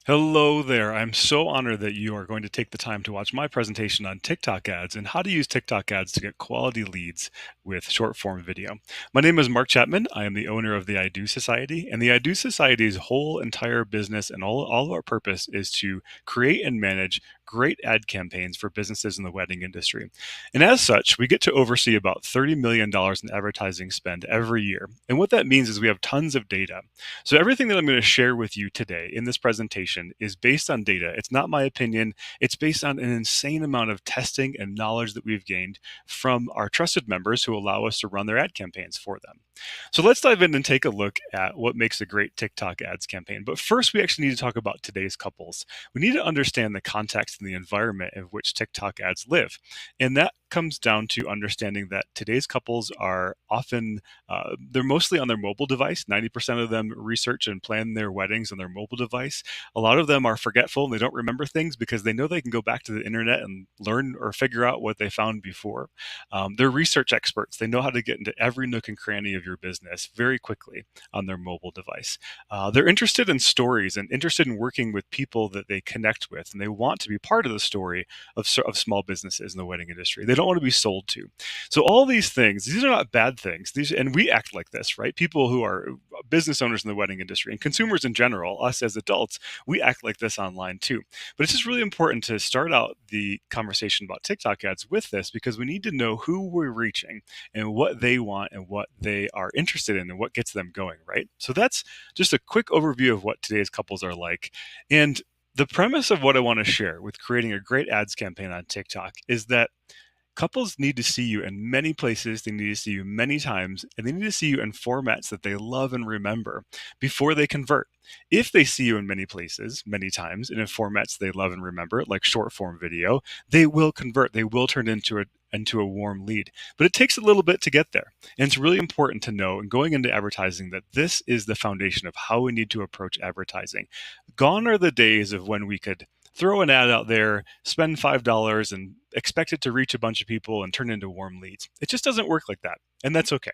Hello there. I'm so honored that you are going to take the time to watch my presentation on TikTok ads and how to use TikTok ads to get quality leads with short form video. My name is Mark Chapman. I am the owner of the I Do Society, and the I Do Society's whole entire business and all of our purpose is to create and manage great ad campaigns for businesses in the wedding industry. And as such, we get to oversee about $30 million in advertising spend every year. And what that means is we have tons of data. So everything that I'm going to share with you today in this presentation is based on data. It's not my opinion. It's based on an insane amount of testing and knowledge that we've gained from our trusted members who allow us to run their ad campaigns for them. So let's dive in and take a look at what makes a great TikTok ads campaign. But first, we actually need to talk about today's couples. We need to understand the context and the environment in which TikTok ads live. And that comes down to understanding that today's couples are often, they're mostly on their mobile device. 90% of them research and plan their weddings on their mobile device. A lot of them are forgetful and they don't remember things because they know they can go back to the internet and learn or figure out what they found before. They're research experts. They know how to get into every nook and cranny of your business very quickly on their mobile device. They're interested in stories and interested in working with people that they connect with, and they want to be part of the story of small businesses in the wedding industry. They don't want to be sold to. So all these things, these are not bad things. And we act like this, right? People who are business owners in the wedding industry and consumers in general, us as adults, we act like this online too. But it's just really important to start out the conversation about TikTok ads with this because we need to know who we're reaching and what they want and what they are interested in and what gets them going, right? So that's just a quick overview of what today's couples are like. And the premise of what I want to share with creating a great ads campaign on TikTok is that couples need to see you in many places, they need to see you many times, and they need to see you in formats that they love and remember before they convert. If they see you in many places, many times, and in formats they love and remember, like short form video, they will convert. They will turn into a warm lead. But it takes a little bit to get there. And it's really important to know, and going into advertising, that this is the foundation of how we need to approach advertising. Gone are the days of when we could throw an ad out there, spend $5, and expect it to reach a bunch of people and turn into warm leads. It just doesn't work like that. And that's okay.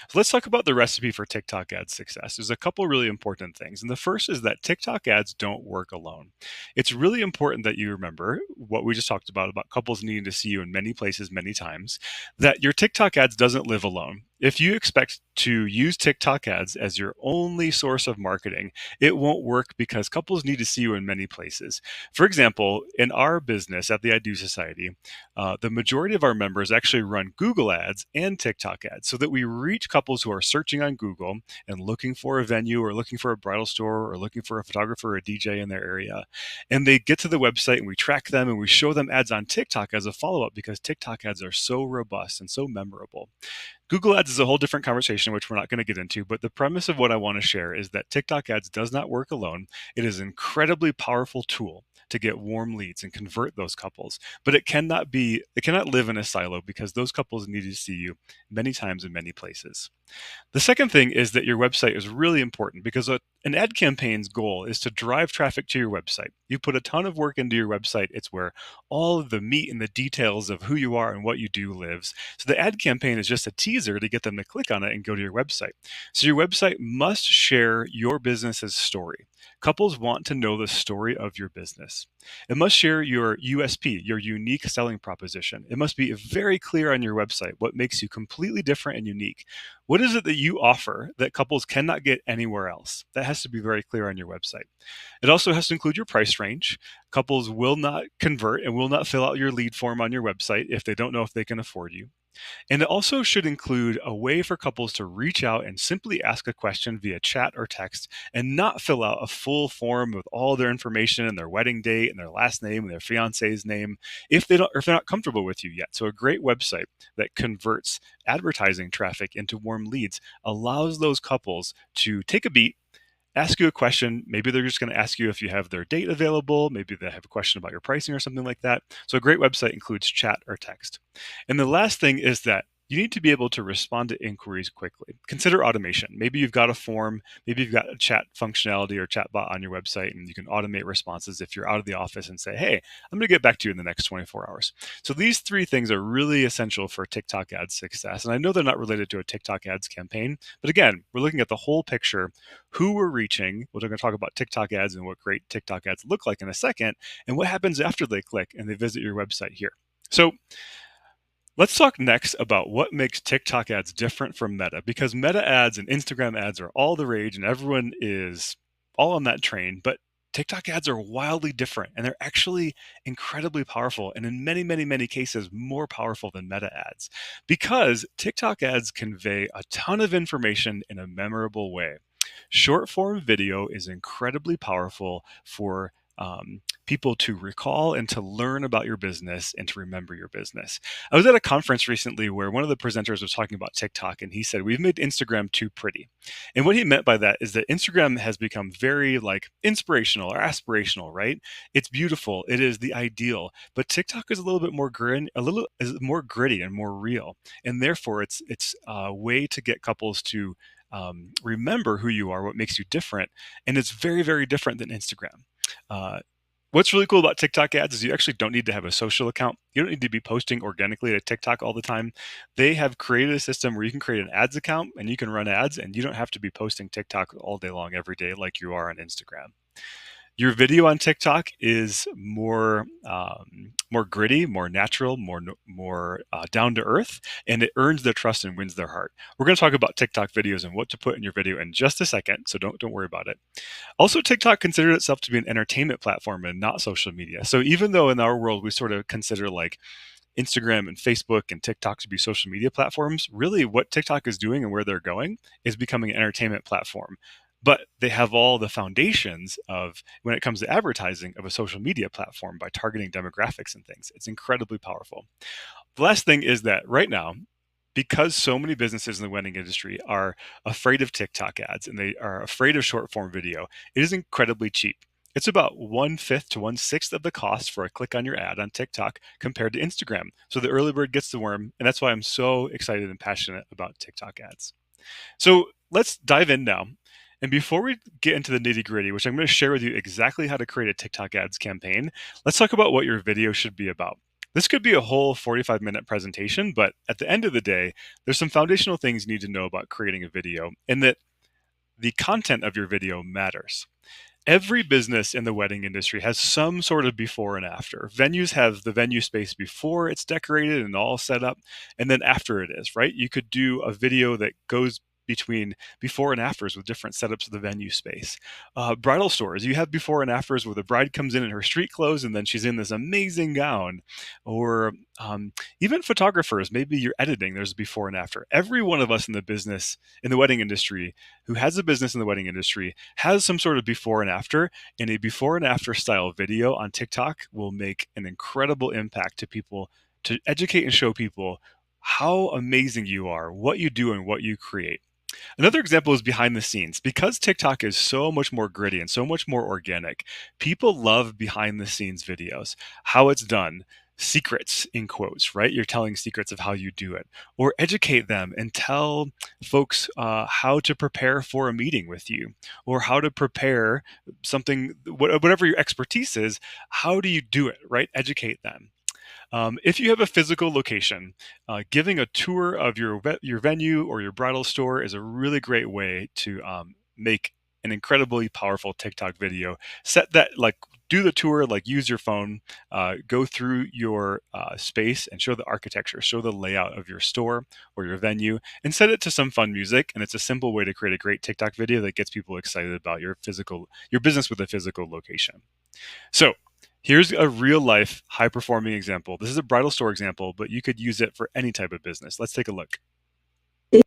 So let's talk about the recipe for TikTok ad success. There's a couple really important things. And the first is that TikTok ads don't work alone. It's really important that you remember what we just talked about couples needing to see you in many places, many times, that your TikTok ads doesn't live alone. If you expect to use TikTok ads as your only source of marketing, it won't work because couples need to see you in many places. For example, in our business at the I Do Society, the majority of our members actually run Google ads and TikTok ads so that we reach couples who are searching on Google and looking for a venue or looking for a bridal store or looking for a photographer or a DJ in their area. And they get to the website and we track them and we show them ads on TikTok as a follow-up because TikTok ads are so robust and so memorable. Google Ads is a whole different conversation, which we're not going to get into. But the premise of what I want to share is that TikTok ads does not work alone. It is an incredibly powerful tool to get warm leads and convert those couples. But it cannot live in a silo because those couples need to see you many times in many places. The second thing is that your website is really important because an ad campaign's goal is to drive traffic to your website. You put a ton of work into your website. It's where all of the meat and the details of who you are and what you do lives. So the ad campaign is just a teaser to get them to click on it and go to your website. So your website must share your business's story. Couples want to know the story of your business. It must share your USP, your unique selling proposition. It must be very clear on your website what makes you completely different and unique. What is it that you offer that couples cannot get anywhere else? That has to be very clear on your website. It also has to include your price range. Couples will not convert and will not fill out your lead form on your website if they don't know if they can afford you. And it also should include a way for couples to reach out and simply ask a question via chat or text and not fill out a full form with all their information and their wedding date and their last name and their fiance's name if they're not comfortable with you yet. So a great website that converts advertising traffic into warm leads allows those couples to take a beat, ask you a question. Maybe they're just going to ask you if you have their date available. Maybe they have a question about your pricing or something like that. So a great website includes chat or text. And the last thing is that you need to be able to respond to inquiries quickly. Consider automation. Maybe you've got a form, maybe you've got a chat functionality or chatbot on your website, and you can automate responses if you're out of the office and say, hey, I'm going to get back to you in the next 24 hours. So these three things are really essential for TikTok ads success. And I know they're not related to a TikTok ads campaign, but again, we're looking at the whole picture, who we're reaching. We're going to talk about TikTok ads and what great TikTok ads look like in a second, and what happens after they click and they visit your website here. So let's talk next about what makes TikTok ads different from Meta, because Meta ads and Instagram ads are all the rage and everyone is all on that train. But TikTok ads are wildly different, and they're actually incredibly powerful, and in many, many, many cases, more powerful than Meta ads, because TikTok ads convey a ton of information in a memorable way. Short form video is incredibly powerful for people to recall and to learn about your business and to remember your business. I was at a conference recently where one of the presenters was talking about TikTok, and he said, we've made Instagram too pretty. And what he meant by that is that Instagram has become very like inspirational or aspirational, right? It's beautiful. It is the ideal. But TikTok is a little bit more is more gritty and more real. And therefore it's a way to get couples to remember who you are, what makes you different. And it's very, very different than Instagram. Uh, What's really cool about TikTok ads is you actually don't need to have a social account. You don't need to be posting organically to TikTok all the time. They have created a system where you can create an ads account and you can run ads, and you don't have to be posting TikTok all day long every day like you are on Instagram. Your video on TikTok is more gritty, more natural, more down to earth, and it earns their trust and wins their heart. We're going to talk about TikTok videos and what to put in your video in just a second, so don't worry about it. Also, TikTok considered itself to be an entertainment platform and not social media. So even though in our world we sort of consider like Instagram and Facebook and TikTok to be social media platforms, really what TikTok is doing and where they're going is becoming an entertainment platform. But they have all the foundations of, when it comes to advertising, of a social media platform by targeting demographics and things. It's incredibly powerful. The last thing is that right now, because so many businesses in the wedding industry are afraid of TikTok ads and they are afraid of short form video, it is incredibly cheap. It's about 1/5 to 1/6 of the cost for a click on your ad on TikTok compared to Instagram. So the early bird gets the worm, and that's why I'm so excited and passionate about TikTok ads. So let's dive in now. And before we get into the nitty gritty, which I'm going to share with you exactly how to create a TikTok ads campaign, let's talk about what your video should be about. This could be a whole 45-minute presentation, but at the end of the day, there's some foundational things you need to know about creating a video, and that the content of your video matters. Every business in the wedding industry has some sort of before and after. Venues have the venue space before it's decorated and all set up, and then after it is, right? You could do a video that goes between before and afters with different setups of the venue space. Bridal stores, you have before and afters where the bride comes in her street clothes and then she's in this amazing gown. Or even photographers, maybe you're editing, there's before and after. Every one of us in the wedding industry, who has a business in the wedding industry, has some sort of before and after, and a before and after style video on TikTok will make an incredible impact to people, to educate and show people how amazing you are, what you do, and what you create. Another example is behind the scenes. Because TikTok is so much more gritty and so much more organic, people love behind the scenes videos, how it's done, secrets in quotes, right? You're telling secrets of how you do it, or educate them and tell folks how to prepare for a meeting with you, or how to prepare something, whatever your expertise is, how do you do it, right? Educate them. If you have a physical location, giving a tour of your venue or your bridal store is a really great way to make an incredibly powerful TikTok video. Set that, like, do the tour, like use your phone, go through your space and show the architecture, show the layout of your store or your venue, and set it to some fun music. And it's a simple way to create a great TikTok video that gets people excited about your business with a physical location. So here's a real life high performing example. This is a bridal store example, but you could use it for any type of business. Let's take a look.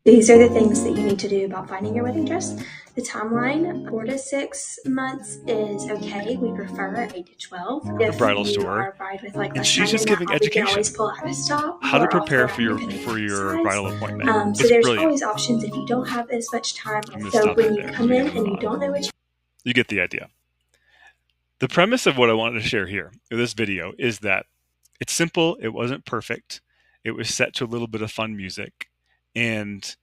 These are the things that you need to do about finding your wedding dress. The timeline, 4 to 6 months is okay. We prefer 8 to 12. The If bridal you store, are a bride with like and less she's time than just that, giving we can always education, pull out a stop how to or prepare offer for your sides. bridal appointment. So It's there's brilliant. always options if you don't have as much time. I'm going to So stop when it you there. come We in can and move you on. don't know which You get the idea. The premise of what I wanted to share here in this video is that it's simple. It wasn't perfect. It was set to a little bit of fun music, and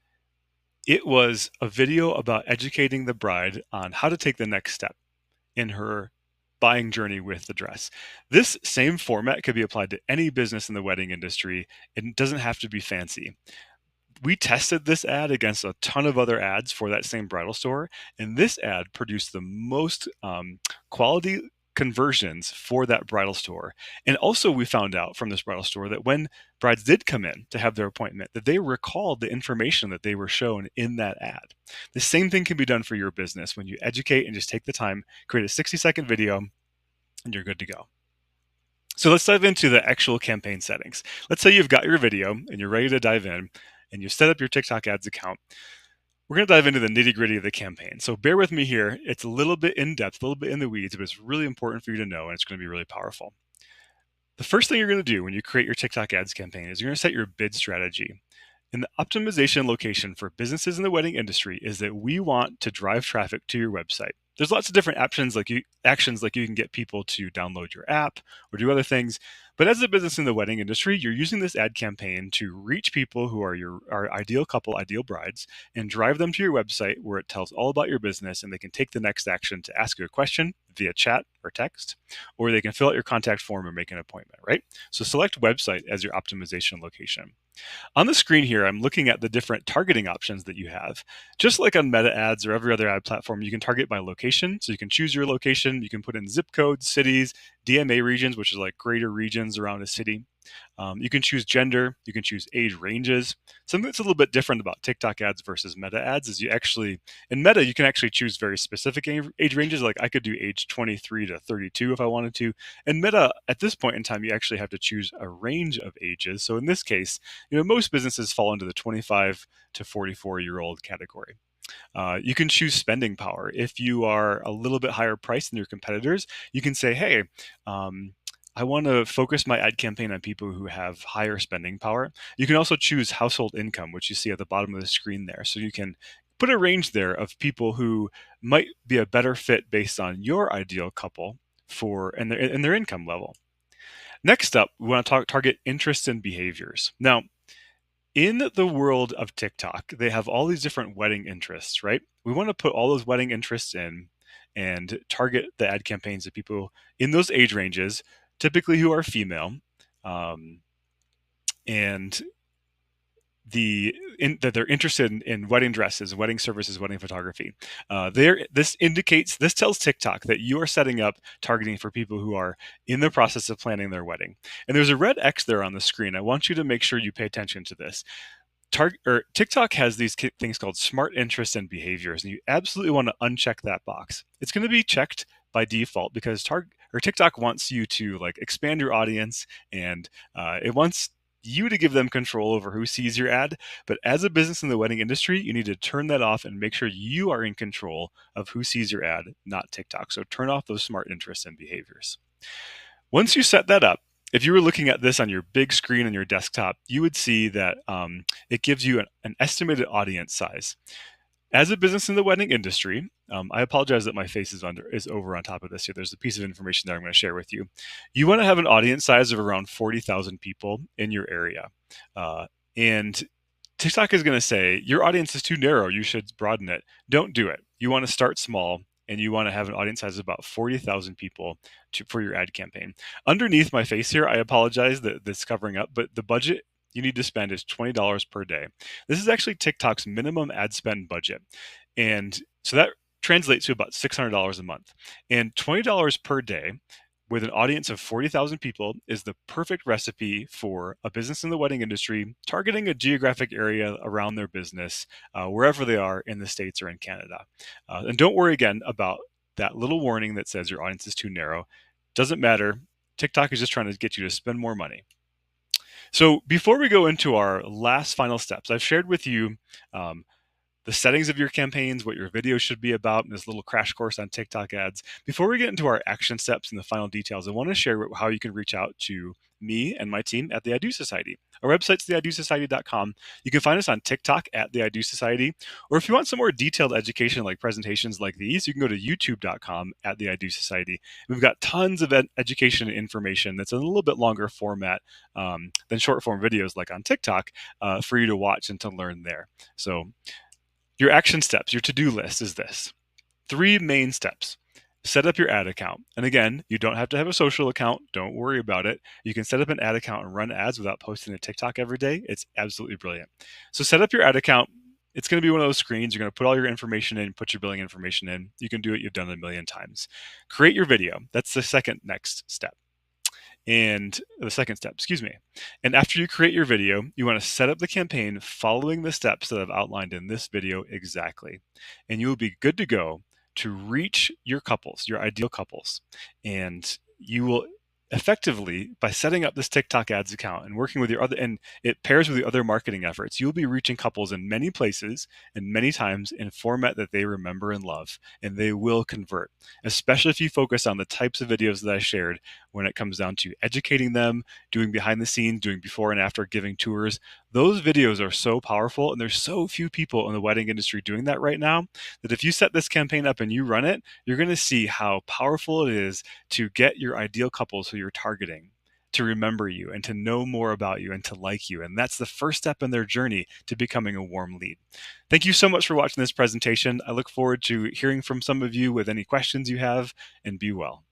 it was a video about educating the bride on how to take the next step in her buying journey with the dress. This same format could be applied to any business in the wedding industry. It doesn't have to be fancy. We tested this ad against a ton of other ads for that same bridal store, and this ad produced the most quality conversions for that bridal store. And also, we found out from this bridal store that when brides did come in to have their appointment, that they recalled the information that they were shown in that ad. The same thing can be done for your business when you educate and just take the time, create a 60-second video, and you're good to go. So let's dive into the actual campaign settings. Let's say you've got your video and you're ready to dive in and you set up your TikTok ads account. We're going to dive into the nitty gritty of the campaign. So bear with me here. It's a little bit in depth, a little bit in the weeds, but it's really important for you to know, and it's going to be really powerful. The first thing you're going to do when you create your TikTok ads campaign is you're going to set your bid strategy. And the optimization location for businesses in the wedding industry is that we want to drive traffic to your website. There's lots of different actions like you can get people to download your app or do other things. But as a business in the wedding industry, you're using this ad campaign to reach people who are our ideal couple, ideal brides, and drive them to your website where it tells all about your business, and they can take the next action to ask you a question via chat or text, or they can fill out your contact form or make an appointment, right? So select website as your optimization location. On the screen here, I'm looking at the different targeting options that you have. Just like on Meta ads or every other ad platform, you can target by location. So you can choose your location. You can put in zip codes, cities, DMA regions, which is like greater regions around a city. You can choose gender. You can choose age ranges. Something that's a little bit different about TikTok ads versus Meta ads is in Meta, you can actually choose very specific age ranges. Like I could do age 23 to 32 if I wanted to. In Meta, at this point in time, you actually have to choose a range of ages. So in this case, most businesses fall into the 25 to 44-year-old category. You can choose spending power. If you are a little bit higher priced than your competitors, you can say, hey, I want to focus my ad campaign on people who have higher spending power. You can also choose household income, which you see at the bottom of the screen there. So you can put a range there of people who might be a better fit based on your ideal couple and their income level. Next up, we want to target interests and behaviors. Now, in the world of TikTok, they have all these different wedding interests, right? We want to put all those wedding interests in and target the ad campaigns to people in those age ranges, typically who are female, and that they're interested in wedding dresses, wedding services, wedding photography. This tells TikTok that you are setting up targeting for people who are in the process of planning their wedding. And there's a red X there on the screen. I want you to make sure you pay attention to this. TikTok has these things called smart interests and behaviors, and you absolutely want to uncheck that box. It's going to be checked by default because TikTok wants you to expand your audience, and it wants you to give them control over who sees your ad. But as a business in the wedding industry, you need to turn that off and make sure you are in control of who sees your ad, not TikTok. So turn off those smart interests and behaviors. Once you set that up, if you were looking at this on your big screen on your desktop, you would see that it gives you an estimated audience size. As a business in the wedding industry, I apologize that my face is over on top of this here. There's a piece of information that I'm going to share with you. You want to have an audience size of around 40,000 people in your area. And TikTok is going to say, your audience is too narrow. You should broaden it. Don't do it. You want to start small, and you want to have an audience size of about 40,000 people for your ad campaign. Underneath my face here, I apologize that that's covering up, but the budget you need to spend is $20 per day. This is actually TikTok's minimum ad spend budget. And so that translates to about $600 a month. And $20 per day with an audience of 40,000 people is the perfect recipe for a business in the wedding industry targeting a geographic area around their business, wherever they are in the States or in Canada. And don't worry again about that little warning that says your audience is too narrow. Doesn't matter. TikTok is just trying to get you to spend more money. So before we go into our last final steps, I've shared with you the settings of your campaigns, what your videos should be about, and this little crash course on TikTok ads. Before we get into our action steps and the final details, I want to share how you can reach out to me and my team at the I Do Society. Our website's theidosociety.com. You can find us on TikTok at the I Do Society. Or if you want some more detailed education like presentations like these, you can go to youtube.com at the I Do Society. We've got tons of education and information that's in a little bit longer format than short form videos like on TikTok for you to watch and to learn there. So your action steps, your to-do list is this. 3 main steps. Set up your ad account. And again, you don't have to have a social account. Don't worry about it. You can set up an ad account and run ads without posting to TikTok every day. It's absolutely brilliant. So set up your ad account. It's going to be one of those screens. You're going to put all your information in, put your billing information in. You can do it. You've done it a million times. Create your video. That's the second next step. And the second step, excuse me. And after you create your video, you want to set up the campaign following the steps that I've outlined in this video exactly. And you will be good to go to reach your couples, your ideal couples. And you will effectively, by setting up this TikTok ads account and working with your other, and it pairs with your other marketing efforts, you'll be reaching couples in many places and many times in format that they remember and love, and they will convert, especially if you focus on the types of videos that I shared when it comes down to educating them, doing behind the scenes, doing before and after, giving tours. Those videos are so powerful, and there's so few people in the wedding industry doing that right now that if you set this campaign up and you run it, you're going to see how powerful it is to get your ideal couples who you're targeting to remember you and to know more about you and to like you. And that's the first step in their journey to becoming a warm lead. Thank you so much for watching this presentation. I look forward to hearing from some of you with any questions you have, and be well.